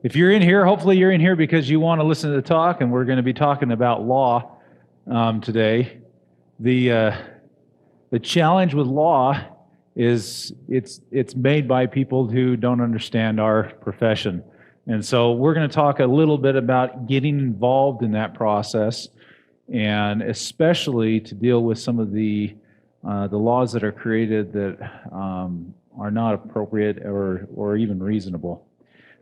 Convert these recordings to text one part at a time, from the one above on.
If you're in here, hopefully you're in here because you want to listen to the talk, and we're going to be talking about law today. The challenge with law is it's made by people who don't understand our profession. And so we're going to talk a little bit about getting involved in that process, and especially to deal with some of the laws that are created that are not appropriate or even reasonable.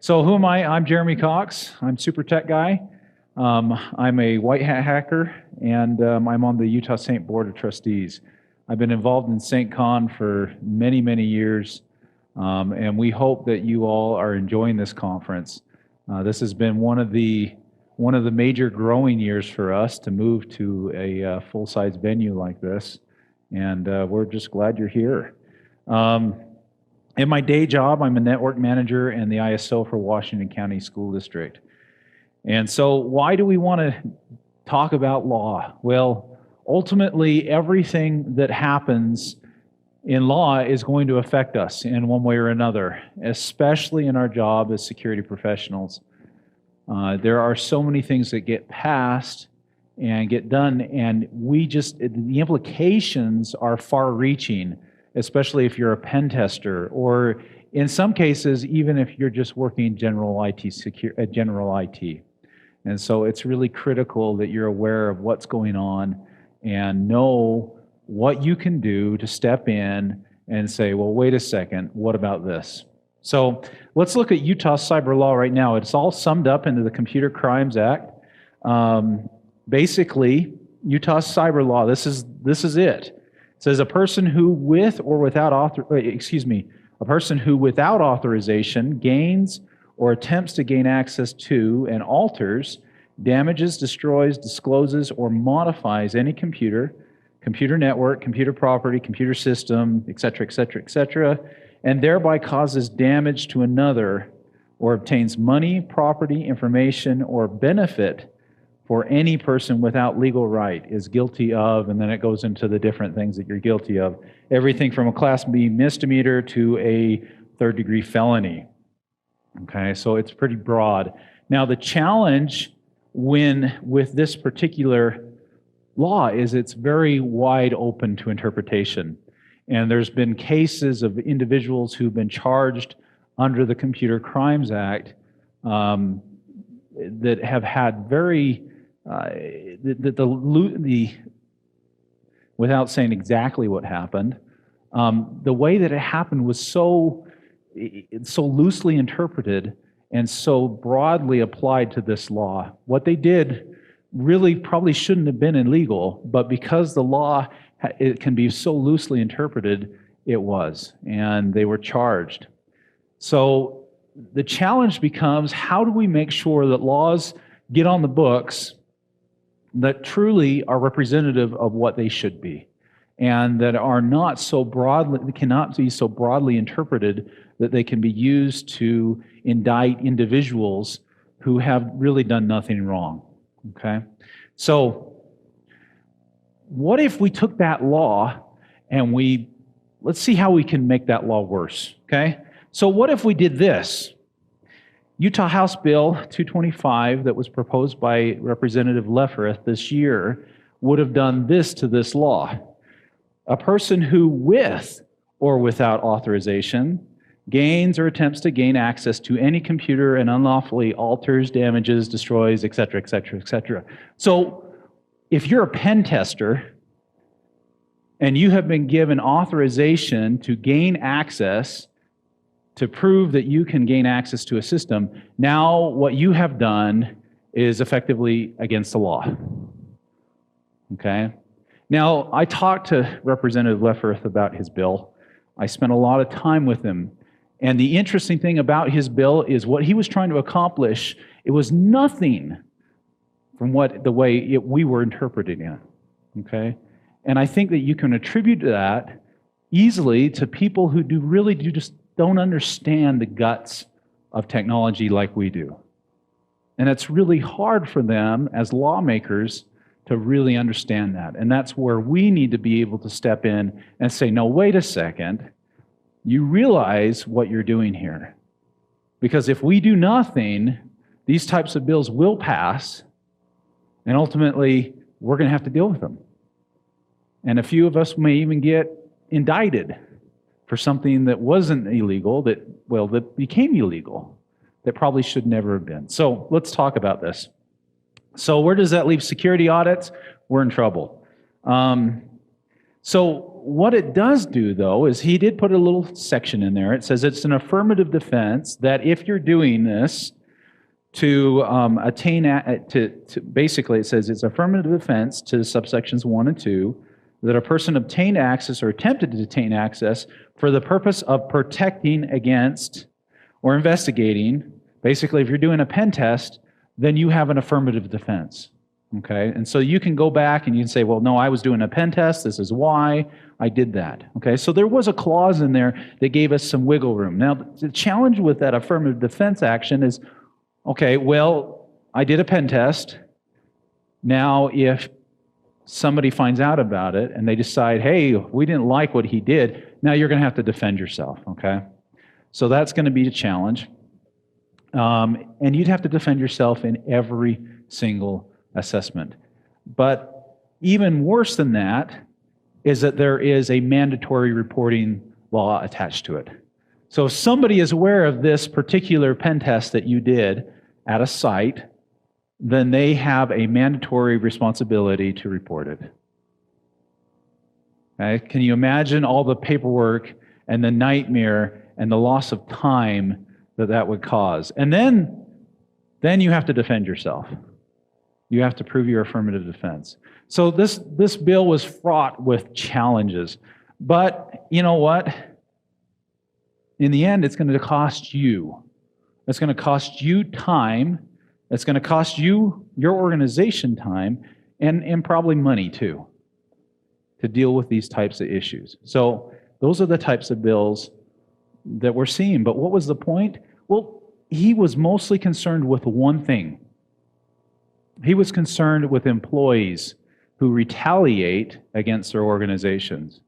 So who am I? I'm Jeremy Cox. I'm supertechguy. I'm a white hat hacker, and I'm on the Utah Saint Board of Trustees. I've been involved in SAINTCON for many, many years, and we hope that you all are enjoying this conference. This has been one of the major growing years for us to move to a full-size venue like this, and we're just glad you're here. In my day job, I'm a network manager and the ISO for Washington County School District. And so why do we want to talk about law? Well, ultimately, everything that happens in law is going to affect us in one way or another, especially in our job as security professionals. There are so many things that get passed and get done, and the implications are far-reaching, especially if you're a pen tester, or in some cases, even if you're just working general IT. And so it's really critical that you're aware of what's going on and know what you can do to step in and say, well, wait a second, what about this? So let's look at Utah cyber law right now. It's all summed up into the Computer Crimes Act. Basically, Utah cyber law, this is it. It says a person who without authorization gains or attempts to gain access to and alters, damages, destroys, discloses, or modifies any computer network, computer property, computer system, etc., and thereby causes damage to another, or obtains money, property, information, or benefit for any person without legal right, is guilty of, and then it goes into the different things that you're guilty of. Everything from a Class B misdemeanor to a third-degree felony. Okay, so it's pretty broad. Now, the challenge with this particular law is it's very wide open to interpretation. And there's been cases of individuals who've been charged under the Computer Crimes Act that have had very without saying exactly what happened, the way that it happened was so loosely interpreted and so broadly applied to this law. What they did really probably shouldn't have been illegal, but because the law it can be so loosely interpreted, it was, and they were charged. So the challenge becomes, how do we make sure that laws get on the books that truly are representative of what they should be, and that are not so broadly, cannot be so broadly interpreted that they can be used to indict individuals who have really done nothing wrong. Okay? So, what if we took that law and let's see how we can make that law worse, okay? So what if we did this? Utah House Bill 225 that was proposed by Representative Leffereth this year would have done this to this law. A person who with or without authorization gains or attempts to gain access to any computer and unlawfully alters, damages, destroys, etc. So if you're a pen tester and you have been given authorization to gain access to prove that you can gain access to a system, now what you have done is effectively against the law. Okay? Now, I talked to Representative Leffereth about his bill. I spent a lot of time with him. And the interesting thing about his bill is what he was trying to accomplish, it was nothing from the way we were interpreting it. Okay? And I think that you can attribute that easily to people who just don't understand the guts of technology like we do. And it's really hard for them as lawmakers to really understand that. And that's where we need to be able to step in and say, no, wait a second. You realize what you're doing here. Because if we do nothing, these types of bills will pass, and ultimately, we're going to have to deal with them. And a few of us may even get indicted for something that wasn't illegal, that became illegal, that probably should never have been. So let's talk about this. So where does that leave security audits? We're in trouble. So what it does do, though, is he did put a little section in there. It says it's an affirmative defense that if you're doing this to basically, it says it's affirmative defense to subsections 1 and 2, that a person obtained access or attempted to obtain access for the purpose of protecting against or investigating. Basically, if you're doing a pen test, then you have an affirmative defense. Okay, and so you can go back and you can say, well, no, I was doing a pen test. This is why I did that. Okay, so there was a clause in there that gave us some wiggle room. Now, the challenge with that affirmative defense action is, okay, well, I did a pen test. Now, if somebody finds out about it and they decide, hey, we didn't like what he did, now you're going to have to defend yourself. Okay, so that's going to be a challenge. And you'd have to defend yourself in every single assessment. But even worse than that is that there is a mandatory reporting law attached to it. So if somebody is aware of this particular pen test that you did at a site, then they have a mandatory responsibility to report it. Okay? Can you imagine all the paperwork and the nightmare and the loss of time that would cause? And then you have to defend yourself. You have to prove your affirmative defense. So this bill was fraught with challenges. But you know what? In the end, it's going to cost you. It's going to cost you time. It's going to cost you, your organization, time, and probably money too, to deal with these types of issues. So those are the types of bills that we're seeing. But what was the point? Well, he was mostly concerned with one thing. He was concerned with employees who retaliate against their organizations.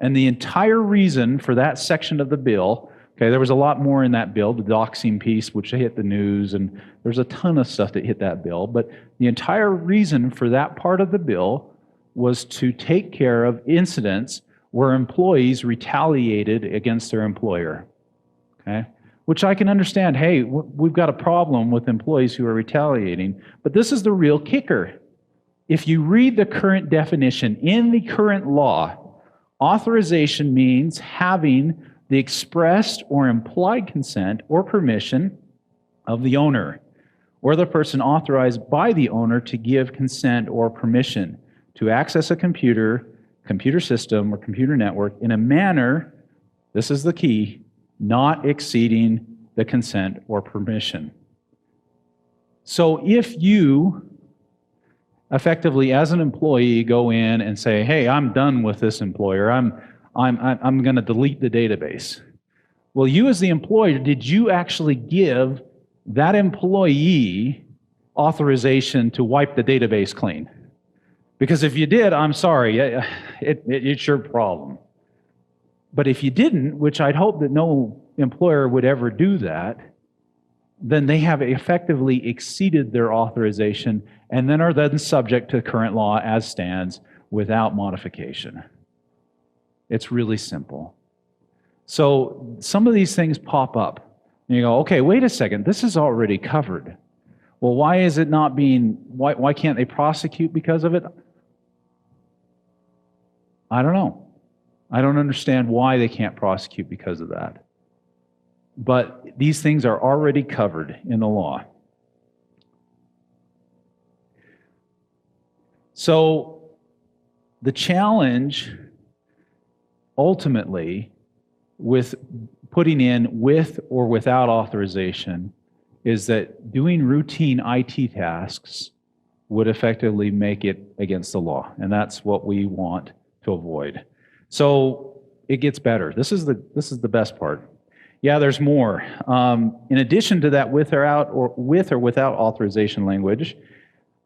And the entire reason for that section of the bill, okay, there was a lot more in that bill, the doxing piece, which hit the news, and there's a ton of stuff that hit that bill, but the entire reason for that part of the bill was to take care of incidents where employees retaliated against their employer, okay? Which I can understand, hey, we've got a problem with employees who are retaliating, but this is the real kicker. If you read the current definition in the current law, authorization means having the expressed or implied consent or permission of the owner or the person authorized by the owner to give consent or permission to access a computer system, or computer network in a manner, this is the key, not exceeding the consent or permission. So if you effectively, as an employee, go in and say, hey, I'm done with this employer, I'm going to delete the database. Well, you as the employer, did you actually give that employee authorization to wipe the database clean? Because if you did, I'm sorry, it's your problem. But if you didn't, which I'd hope that no employer would ever do that, then they have effectively exceeded their authorization and then are then subject to current law as stands without modification. It's really simple. So some of these things pop up. And you go, okay, wait a second, this is already covered. Well, why is it not being, why can't they prosecute because of it? I don't know. I don't understand why they can't prosecute because of that. But these things are already covered in the law. So the challenge ultimately with putting in with or without authorization is that doing routine IT tasks would effectively make it against the law. And that's what we want to avoid. So it gets better. This is the best part. Yeah, there's more. In addition to that with or without authorization language,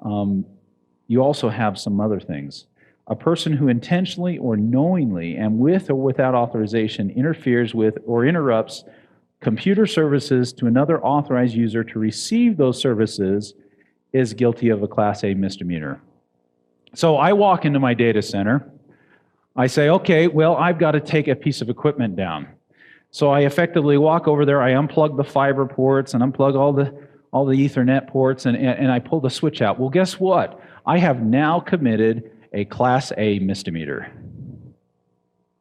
you also have some other things. A person who intentionally or knowingly and with or without authorization interferes with or interrupts computer services to another authorized user to receive those services is guilty of a Class A misdemeanor. So I walk into my data center. I say, okay, well, I've got to take a piece of equipment down. So I effectively walk over there, I unplug the fiber ports and unplug all the Ethernet ports, and I pull the switch out. Well, guess what? I have now committed a Class A misdemeanor.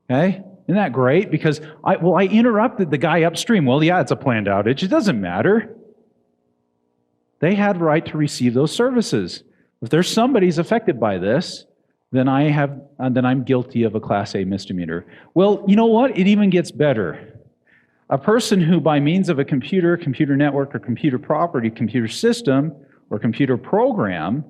Okay? Isn't that great? Because I interrupted the guy upstream. Well, yeah, it's a planned outage. It doesn't matter. They had the right to receive those services. If there's somebody's affected by this, then I'm guilty of a Class A misdemeanor. Well, you know what? It even gets better. A person who, by means of a computer, computer network, or computer property, computer system, or computer program,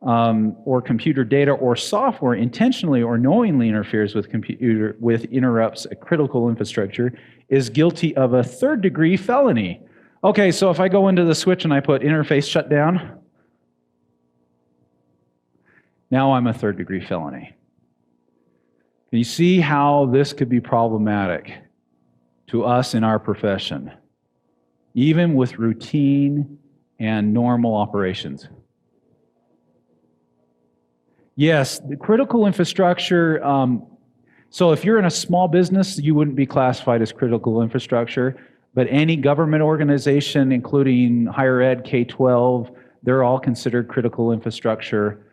or computer data or software intentionally or knowingly interferes with interrupts a critical infrastructure is guilty of a third-degree felony. Okay, so if I go into the switch and I put interface shutdown, now I'm a third-degree felony. Can you see how this could be problematic to us in our profession, even with routine and normal operations? Yes, the critical infrastructure, so if you're in a small business, you wouldn't be classified as critical infrastructure, but any government organization, including higher ed, K-12, they're all considered critical infrastructure.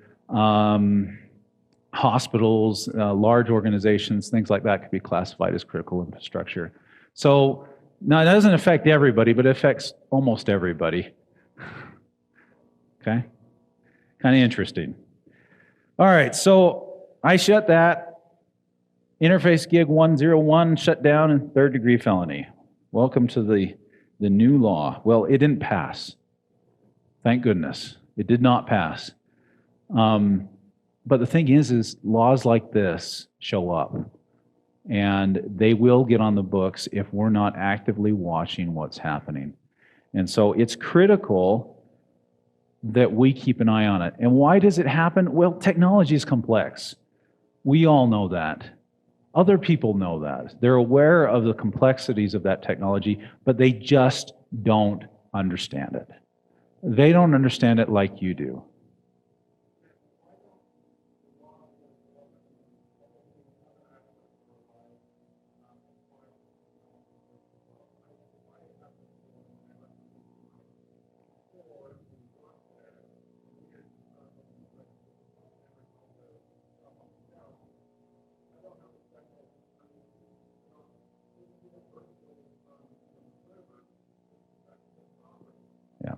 Hospitals, large organizations, things like that could be classified as critical infrastructure. So now it doesn't affect everybody, but it affects almost everybody. Okay? Kind of interesting. All right, so I shut that. Interface gig 101 shut down and third-degree felony. Welcome to the new law. Well, it didn't pass. Thank goodness. It did not pass. But the thing is laws like this show up. And they will get on the books if we're not actively watching what's happening. And so it's critical that we keep an eye on it. And why does it happen? Well, technology is complex. We all know that. Other people know that. They're aware of the complexities of that technology, but they just don't understand it. They don't understand it like you do. Yeah.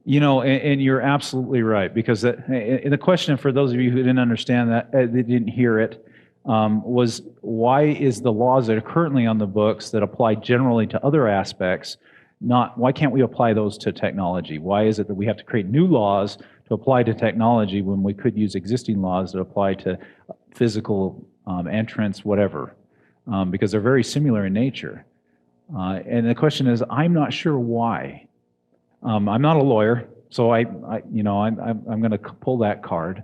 You know, and you're absolutely right, because the question, for those of you who didn't understand that, they didn't hear it, was why is the laws that are currently on the books that apply generally to other aspects, why can't we apply those to technology? Why is it that we have to create new laws to apply to technology when we could use existing laws that apply to physical entrance, whatever, because they're very similar in nature. And the question is, I'm not sure why. I'm not a lawyer, so I'm going to pull that card.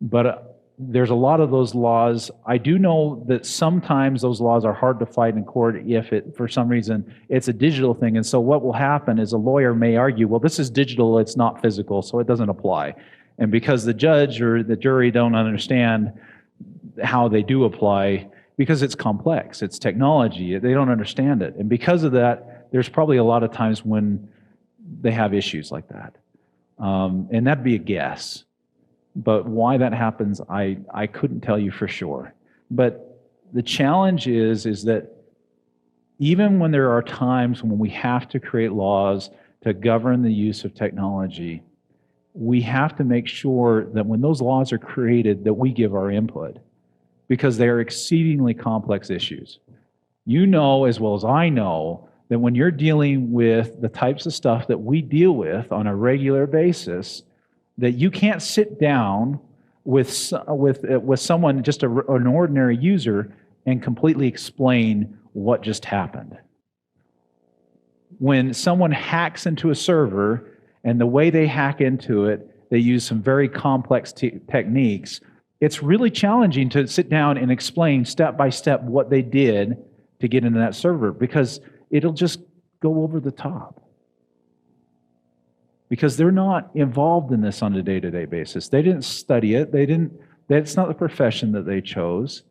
But there's a lot of those laws. I do know that sometimes those laws are hard to fight in court if for some reason, it's a digital thing. And so what will happen is a lawyer may argue, well, this is digital, it's not physical, so it doesn't apply. And because the judge or the jury don't understand how they do apply, because it's complex, it's technology, they don't understand it. And because of that, there's probably a lot of times when they have issues like that. And that'd be a guess. But why that happens, I couldn't tell you for sure. But the challenge is that even when there are times when we have to create laws to govern the use of technology, we have to make sure that when those laws are created, that we give our input, because they are exceedingly complex issues. You know as well as I know that when you're dealing with the types of stuff that we deal with on a regular basis, that you can't sit down with someone, just an ordinary user, and completely explain what just happened. when someone hacks into a server, and the way they hack into it, they use some very complex techniques, it's really challenging to sit down and explain step by step what they did to get into that server, because it'll just go over the top. Because they're not involved in this on a day-to-day basis. They didn't study it. That's not the profession that they chose.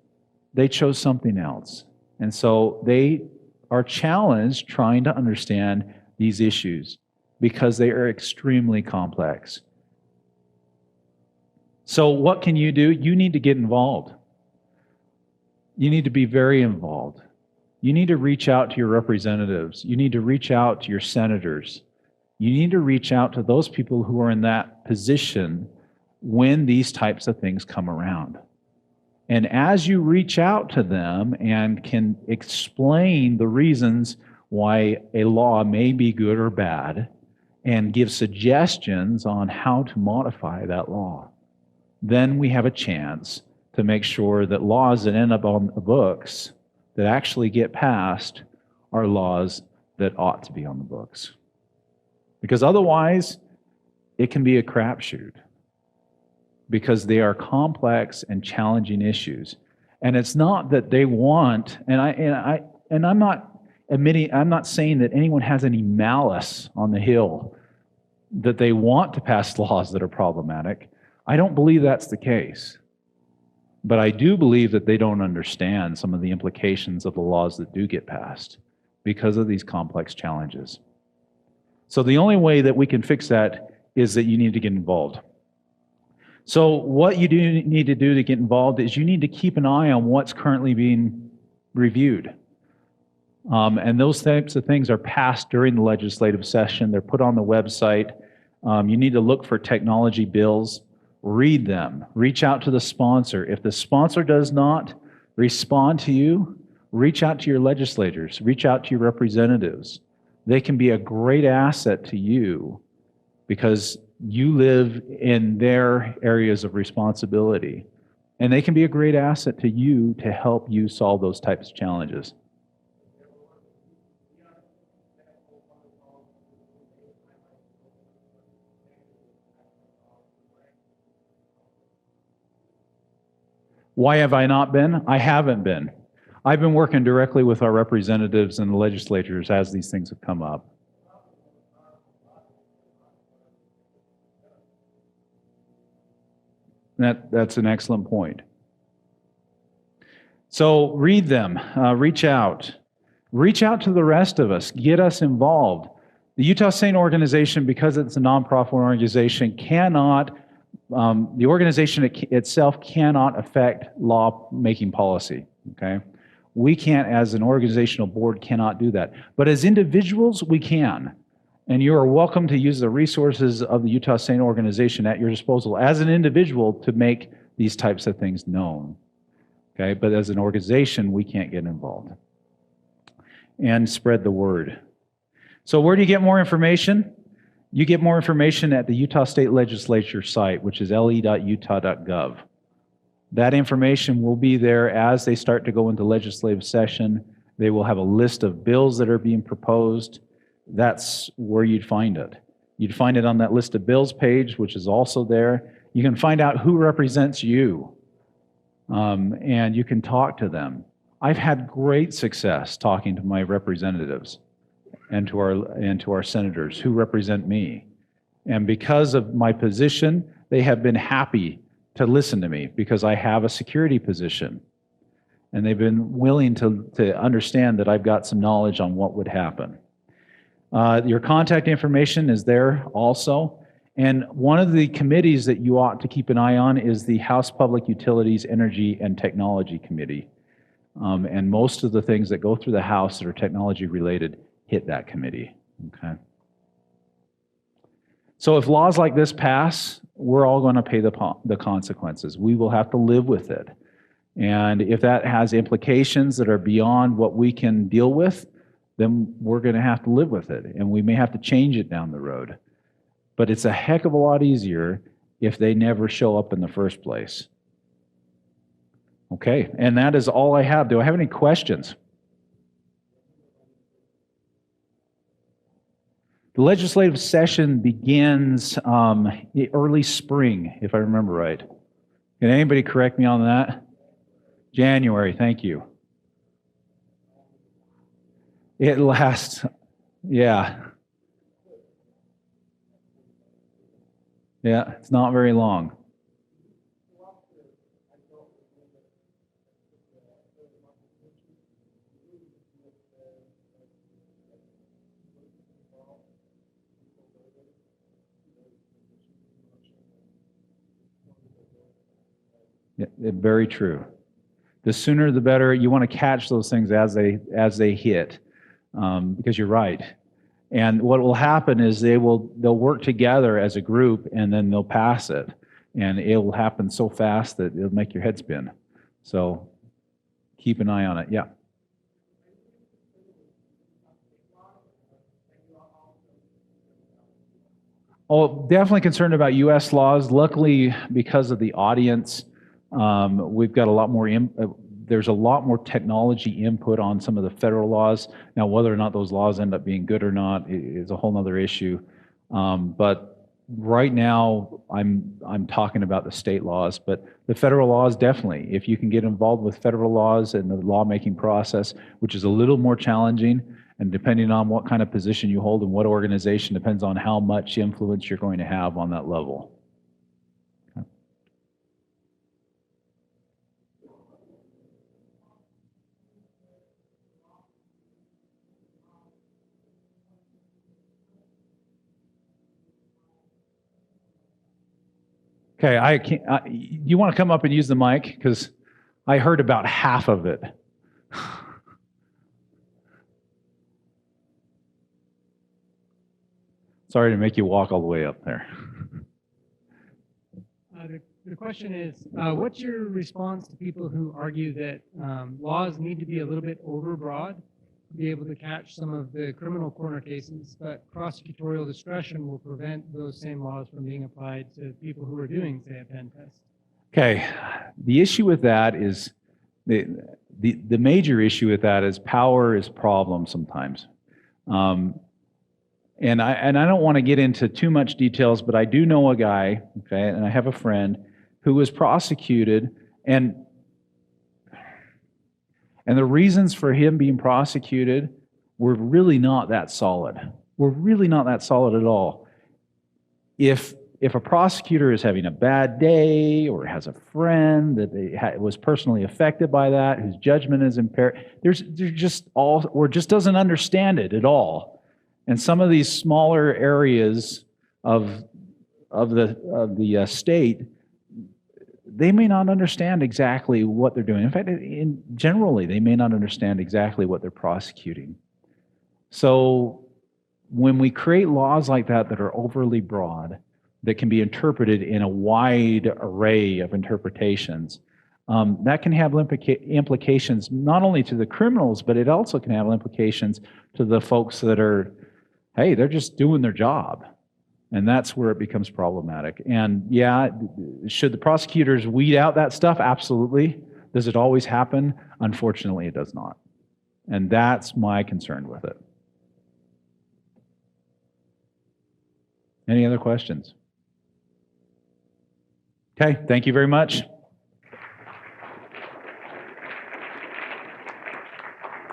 They chose something else. And so they are challenged trying to understand these issues because they are extremely complex. So what can you do? You need to get involved. You need to be very involved. You need to reach out to your representatives. You need to reach out to your senators. You need to reach out to those people who are in that position when these types of things come around. And as you reach out to them and can explain the reasons why a law may be good or bad and give suggestions on how to modify that law, then we have a chance to make sure that laws that end up on the books that actually get passed are laws that ought to be on the books. Because otherwise, it can be a crapshoot, because they are complex and challenging issues. And it's not that they want, and I'm not saying that anyone has any malice on the hill, that they want to pass laws that are problematic. I don't believe that's the case. But I do believe that they don't understand some of the implications of the laws that do get passed because of these complex challenges. So the only way that we can fix that is that you need to get involved. So what you do need to do to get involved is you need to keep an eye on what's currently being reviewed. And those types of things are passed during the legislative session. They're put on the website. You need to look for technology bills. Read them. Reach out to the sponsor. If the sponsor does not respond to you, reach out to your legislators. Reach out to your representatives. They can be a great asset to you because you live in their areas of responsibility. And they can be a great asset to you to help you solve those types of challenges. Why have I not been? I haven't been. I've been working directly with our representatives and the legislators as these things have come up. That's an excellent point. So read them, reach out. Reach out to the rest of us, get us involved. The Utah SAINT organization, because it's a nonprofit organization, the organization itself cannot affect law-making policy, okay? We can't, as an organizational board, cannot do that. But as individuals, we can. And you are welcome to use the resources of the Utah SAINT organization at your disposal as an individual to make these types of things known, okay? But as an organization, we can't get involved. And spread the word. So where do you get more information? You get more information at the Utah State Legislature site, which is le.utah.gov. That information will be there as they start to go into legislative session. They will have a list of bills that are being proposed. That's where you'd find it. You'd find it on that list of bills page, which is also there. You can find out who represents you, and you can talk to them. I've had great success talking to my representatives and to our senators who represent me. And because of my position, they have been happy to listen to me because I have a security position. And they've been willing to understand that I've got some knowledge on what would happen. Your contact information is there also. And one of the committees that you ought to keep an eye on is the House Public Utilities, Energy, and Technology Committee. And most of the things that go through the House that are technology related hit that committee, okay? So if laws like this pass, we're all going to pay the consequences. We will have to live with it. And if that has implications that are beyond what we can deal with, then we're going to have to live with it. And we may have to change it down the road. But it's a heck of a lot easier if they never show up in the first place. Okay, and that is all I have. Do I have any questions? The legislative session begins early spring, if I remember right. Can anybody correct me on that? January, thank you. It lasts, yeah. Yeah, it's not very long. Yeah, very true. The sooner the better. You want to catch those things as they hit, because you're right. And what will happen is they'll work together as a group, and then they'll pass it, and it will happen so fast that it'll make your head spin. So keep an eye on it. Yeah. Oh, definitely concerned about U.S. laws. Luckily, because of the audience, we've got a lot more. There's a lot more technology input on some of the federal laws. Now, whether or not those laws end up being good or not is a whole other issue. But right now, I'm talking about the state laws. But the federal laws, definitely. If you can get involved with federal laws and the lawmaking process, which is a little more challenging, and depending on what kind of position you hold and what organization, depends on how much influence you're going to have on that level. Okay, I can't. You want to come up and use the mic? Because I heard about half of it. Sorry to make you walk all the way up there. The question is, what's your response to people who argue that laws need to be a little bit overbroad to be able to catch some of the criminal corner cases, but prosecutorial discretion will prevent those same laws from being applied to people who are doing, say, a pen test? Okay, the issue with that is, the major issue with that is power is a problem sometimes. And I don't want to get into too much details, but I do know a guy, okay, and I have a friend who was prosecuted, and the reasons for him being prosecuted were really not that solid. Were really not that solid at all. If a prosecutor is having a bad day or has a friend that was personally affected by that, whose judgment is impaired, there's just all, or just doesn't understand it at all. And some of these smaller areas of the state, they may not understand exactly what they're doing. In fact, generally, they may not understand exactly what they're prosecuting. So when we create laws like that that are overly broad, that can be interpreted in a wide array of interpretations, that can have implications not only to the criminals, but it also can have implications to the folks that are, hey, they're just doing their job. And that's where it becomes problematic. And yeah, should the prosecutors weed out that stuff? Absolutely. Does it always happen? Unfortunately, it does not. And that's my concern with it. Any other questions? Okay, thank you very much.